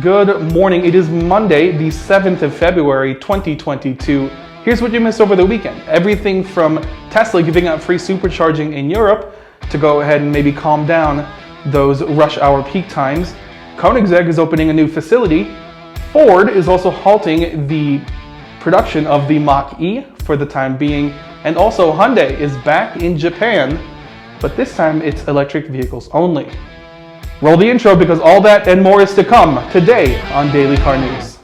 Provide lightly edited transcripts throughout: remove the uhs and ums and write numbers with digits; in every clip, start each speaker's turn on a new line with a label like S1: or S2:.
S1: Good morning. It is Monday, the 7th of February, 2022. Here's what you missed over the weekend. Everything from Tesla giving out free supercharging in Europe to go ahead and maybe calm down those rush hour peak times. Keonigsegg is opening a new facility. Ford is also halting the production of the Mach-E for the time being. And also Hyundai is back in Japan, but this time it's electric vehicles only. Roll the intro because all that and more is to come today on Daily Car News.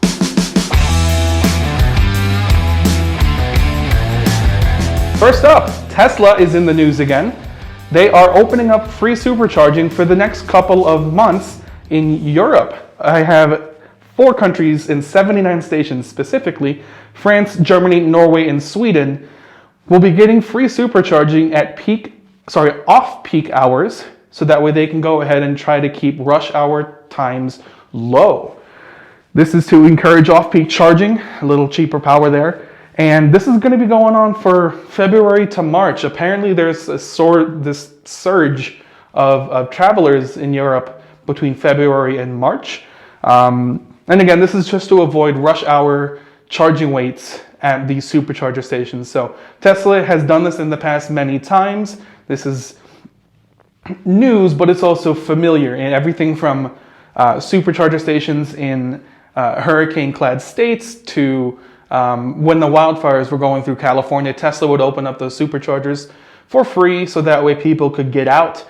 S1: First up, Tesla is in the news again. They are opening up free supercharging for the next couple of months in Europe. I have 4 countries and 79 stations specifically. France, Germany, Norway, and Sweden will be getting free supercharging at off-peak hours, so that way they can go ahead and try to keep rush hour times low. This is to encourage off-peak charging, a little cheaper power there. And this is going to be going on for February to March. Apparently there's this surge of travelers in Europe between February and March. And again, this is just to avoid rush hour charging waits at these supercharger stations. So Tesla has done this in the past many times. This is news, but it's also familiar in everything from supercharger stations in hurricane-clad states to when the wildfires were going through California. Tesla would open up those superchargers for free so that way people could get out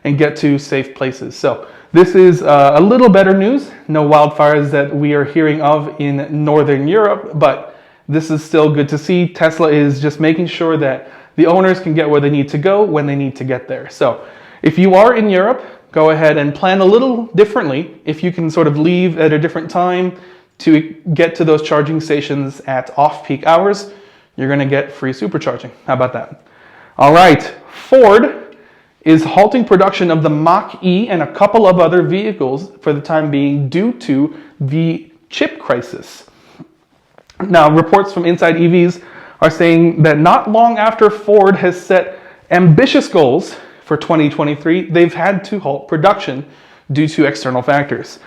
S1: and get to safe places. So this is a little better news. No wildfires that we are hearing of in Northern Europe, but this is still good to see. Tesla is just making sure that the owners can get where they need to go when they need to get there. So if you are in Europe, go ahead and plan a little differently. If you can sort of leave at a different time to get to those charging stations at off-peak hours, you're going to get free supercharging. How about that? All right, Ford is halting production of the Mach-E and a couple of other vehicles for the time being due to the chip crisis. Now, reports from Inside EVs are saying that not long after Ford has set ambitious goals for 2023, they've had to halt production due to external factors.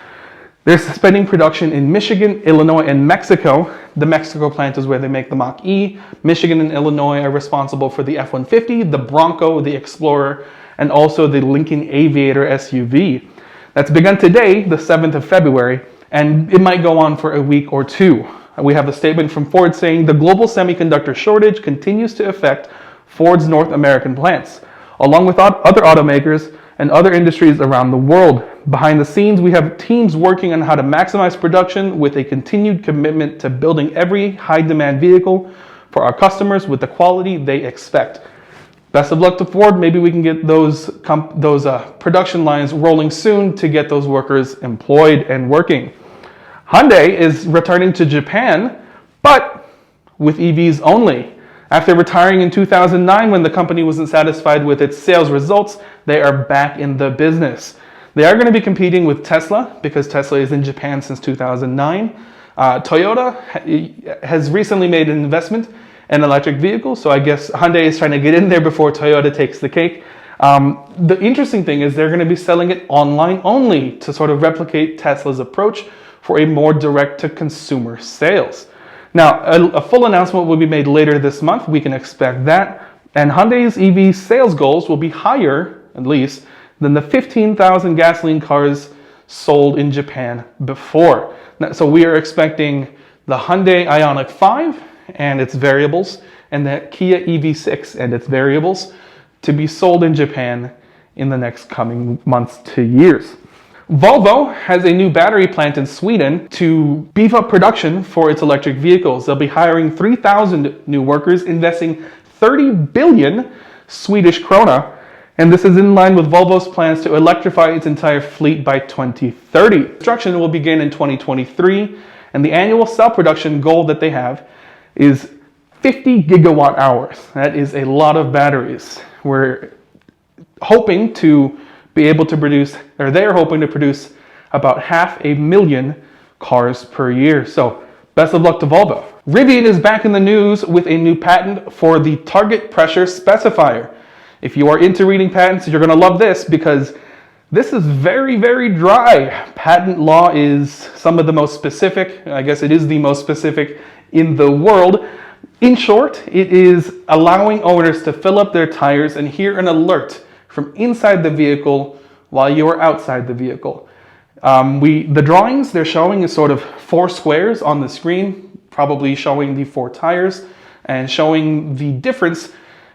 S1: They're suspending production in Michigan, Illinois, and Mexico. The Mexico plant is where they make the Mach-E. Michigan and Illinois are responsible for the F-150, the Bronco, the Explorer, and also the Lincoln Aviator SUV. That's begun today, the 7th of February, and it might go on for a week or two. We have a statement from Ford saying the global semiconductor shortage continues to affect Ford's North American plants, along with other automakers and other industries around the world. Behind the scenes, we have teams working on how to maximize production with a continued commitment to building every high-demand vehicle for our customers with the quality they expect. Best of luck to Ford. Maybe we can get those production lines rolling soon to get those workers employed and working. Hyundai is returning to Japan, but with EVs only. After retiring in 2009 when the company wasn't satisfied with its sales results, they are back in the business. They are going to be competing with Tesla because Tesla is in Japan since 2009. Toyota has recently made an investment in electric vehicles, so I guess Hyundai is trying to get in there before Toyota takes the cake. The interesting thing is they're going to be selling it online only to sort of replicate Tesla's approach for a more direct-to-consumer sales. Now, a full announcement will be made later this month. We can expect that. And Hyundai's EV sales goals will be higher, at least, than the 15,000 gasoline cars sold in Japan before. So we are expecting the Hyundai Ioniq 5 and its variables and the Kia EV6 and its variables to be sold in Japan in the next coming months to years. Volvo has a new battery plant in Sweden to beef up production for its electric vehicles. They'll be hiring 3,000 new workers, investing 30 billion Swedish krona, and this is in line with Volvo's plans to electrify its entire fleet by 2030. Construction will begin in 2023, and the annual cell production goal that they have is 50 gigawatt hours. That is a lot of batteries. We're hoping to be able to produce, or they're hoping to produce about 500,000 cars per year. So best of luck to Volvo. Rivian is back in the news with a new patent for the target pressure specifier. If you are into reading patents, you're going to love this because This is very, very dry. Patent law is some of the most specific, I guess it is the most specific in the world. In short, it is allowing owners to fill up their tires and hear an alert from inside the vehicle while you are outside the vehicle. The drawings they're showing is sort of 4 squares on the screen, probably showing the 4 tires and showing the difference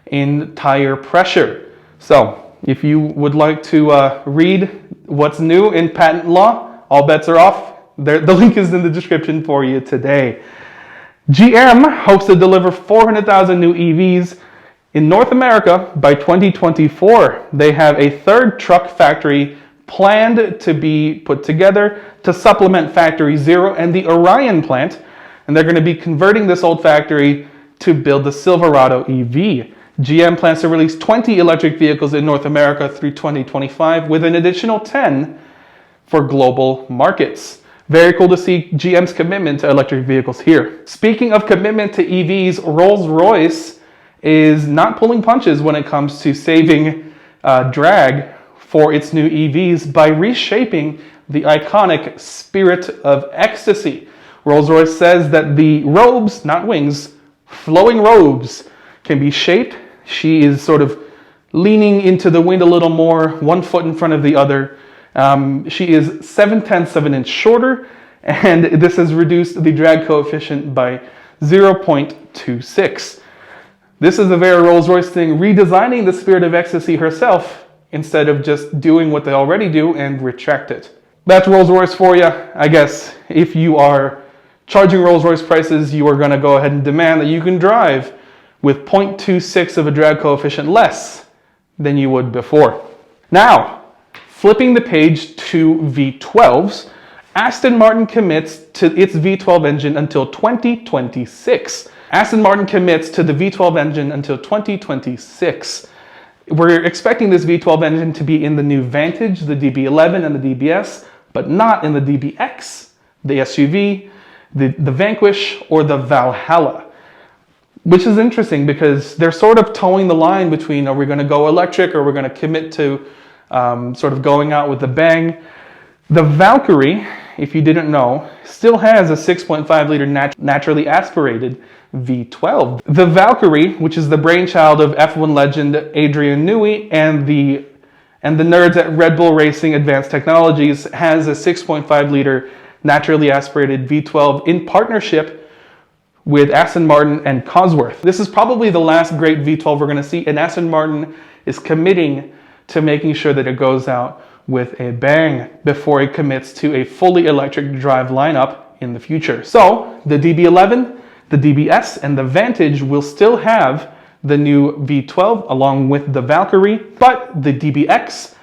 S1: in tire pressure. So if you would like to read what's new in patent law, all bets are off. The link is in the description for you today. GM hopes to deliver 400,000 new EVs in North America by 2024. They have a 3rd truck factory planned to be put together to supplement Factory Zero and the Orion plant. And they're going to be converting this old factory to build the Silverado EV. GM plans to release 20 electric vehicles in North America through 2025 with an additional 10 for global markets. Very cool to see GM's commitment to electric vehicles here. Speaking of commitment to EVs, Rolls Royce is not pulling punches when it comes to saving drag for its new EVs by reshaping the iconic Spirit of Ecstasy. Rolls Royce says that the robes, not wings, flowing robes can be shaped. She is sort of leaning into the wind a little more, 1 foot in front of the other. She is 0.7 of an inch shorter, and this has reduced the drag coefficient by 0.26. This is a very Rolls-Royce thing, redesigning the Spirit of Ecstasy herself instead of just doing what they already do and retract it. That's Rolls-Royce for you. I guess if you are charging Rolls-Royce prices, you are going to go ahead and demand that you can drive with 0.26 of a drag coefficient less than you would before. Now, flipping the page to V12s, Aston Martin commits to its V12 engine until 2026. Aston Martin commits to the V12 engine until 2026. We're expecting this V12 engine to be in the new Vantage, the DB11 and the DBS, but not in the DBX, the SUV, the Vanquish, or the Valhalla. Which is interesting because they're sort of towing the line between, are we going to go electric or we're going to commit to sort of going out with a bang. The Valkyrie, if you didn't know, still has a 6.5 liter naturally aspirated V12. The Valkyrie, which is the brainchild of F1 legend Adrian Newey and the nerds at Red Bull Racing Advanced Technologies, has a 6.5 liter naturally aspirated V12 in partnership with Aston Martin and Cosworth. This is probably the last great V12 we're going to see, and Aston Martin is committing to making sure that it goes out with a bang before it commits to a fully electric drive lineup in the future. So the DB11, the DBS, and the Vantage will still have the new V12 along with the Valkyrie, but the DBX,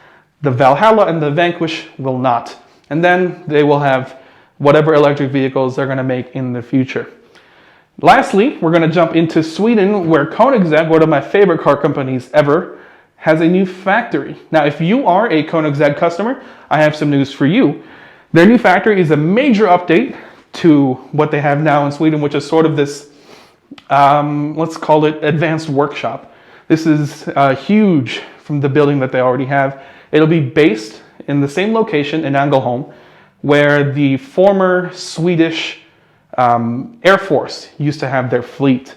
S1: the Valhalla, and the Vanquish will not. And then they will have whatever electric vehicles they're going to make in the future. Lastly, we're going to jump into Sweden, where Keonigsegg, one of my favorite car companies ever, has a new factory. Now, if you are a Keonigsegg customer, I have some news for you. Their new factory is a major update to what they have now in Sweden, which is sort of this, let's call it advanced workshop. This is huge from the building that they already have. It'll be based in the same location in Ängelholm, where the former Swedish Air Force used to have their fleet.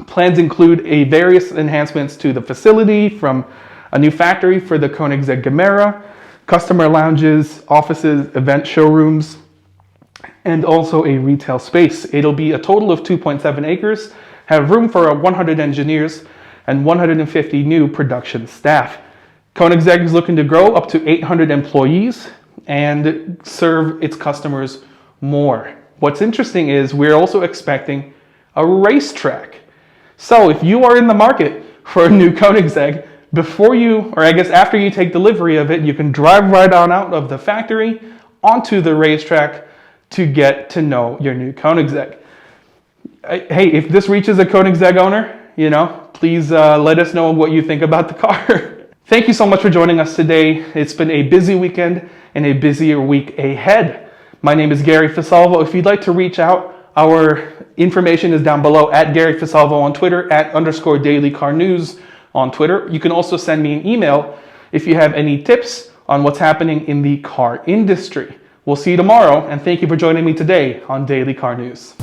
S1: Plans include various enhancements to the facility, from a new factory for the Keonigsegg Gemera, customer lounges, offices, event showrooms, and also a retail space. It'll be a total of 2.7 acres, have room for 100 engineers and 150 new production staff. Keonigsegg is looking to grow up to 800 employees and serve its customers more. What's interesting is we're also expecting a racetrack. So if you are in the market for a new Keonigsegg, before you, or I guess after you take delivery of it, you can drive right on out of the factory onto the racetrack to get to know your new Keonigsegg. Hey, if this reaches a Keonigsegg owner, please let us know what you think about the car. Thank you so much for joining us today. It's been a busy weekend and a busier week ahead. My name is Gary Fisalvo. If you'd like to reach out, our information is down below at Gary Fisalvo on Twitter, @_dailycarnews on Twitter. You can also send me an email if you have any tips on what's happening in the car industry. We'll see you tomorrow, and thank you for joining me today on Daily Car News.